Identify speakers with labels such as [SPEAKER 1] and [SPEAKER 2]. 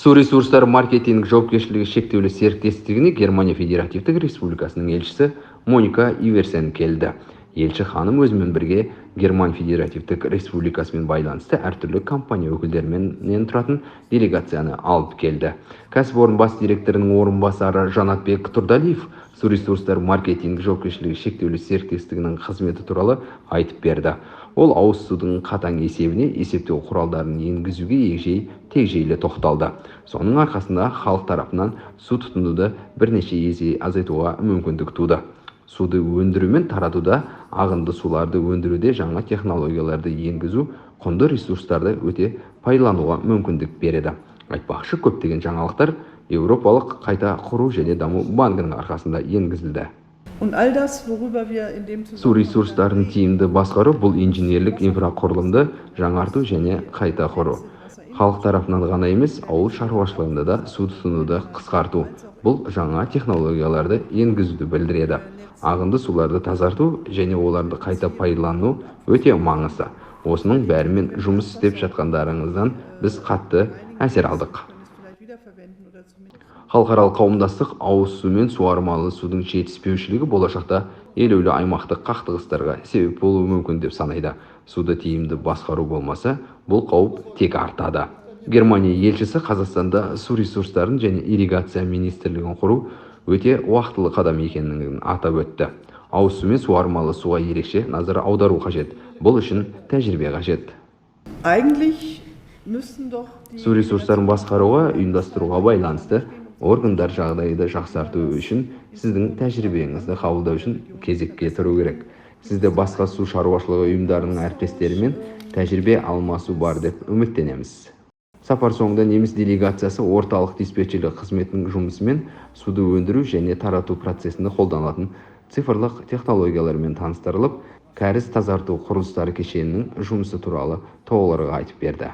[SPEAKER 1] Су ресурстары маркетинг жауапкершілігі шектеулі серіктестігіне Германия Федеративтік Республикасының елшісі Моника Иверсен келді. Елші ханым өзімен бірге Герман Федеративтік Республикасымен байланысты әртүрлі компания өкілдерімен тұратын делегацияны алып келді. Кәсіпорын бас директорының орынбасары Жанатбек Тұрдалиев су ресурстары маркетинг жауапкершілігі шектеулі серіктестігінің қызметі туралы айтып берді. Ол ауыз судың қатаң есебіне есептеу құралдарын енгізуге егжей-тегжейлі тоқталды. Соның арқасында халық тарапынан су тұтынуды бірнеше есе азайтуға мүмкіндік туды. Суды өндіру мен таратуда, ағынды суларды өндіруде жаңа технологияларды енгізу құнды ресурстарды өте пайдалануға мүмкіндік береді. Айтпақшы, көптеген жаңалықтар Еуропалық қайта құру және даму банкінің арқасында енгізілді. Су ресурстарын тиімді басқару бұл инженерлік инфрақұрылымды жаңарту және қайта құру. Халық тарапынан ғана емес, ауыл шаруашылығында да су тұтынуды қысқарту. Бұл жаңа технологияларды енгізуді білдіреді. Ағынды суларды тазарту және оларды қайта пайдалану өте маңызды. Осының бәрімен жұмыс істеп жатқандарыңыздан біз қатты әсер алдық. Халықаралық қауымдастық ауыз су мен суармалы судың жетіспеушілігі болашақта елеулі аймақтық қақтығыстарға себеп болуы мүмкін деп санайды. Суды тиімді басқару болмаса, бұл қауіп тек артады. Германия елшісі Қазақстанда су ресурстарын және ирригация министрлігін құру өте уақытылы қадам екенін атап өтті. Ауыз су мен суармалы суға ерекше назар аудару қажет. Бұл үшін тәжірибе қажет. Су ресурстарын басқаруға, ұйымдастыруға байланысты органдар жағдайды жақсарту үшін сіздің тәжірибеңізді қабылдау үшін кезекке тұру керек. Сізде басқа су шаруашылығы ұйымдарының әріптестерімен тәжірибе алмасу бар деп үміттенеміз. Сапар соңында неміс делегациясы орталық диспетчерлік қызметінің жұмысымен суды өндіру және тарату процесінде қолданылатын цифрлық технологиялармен таныстырылып, кәріз тазарту құрылыстары кешенінің жұмысы туралы толығырақ айтып берді.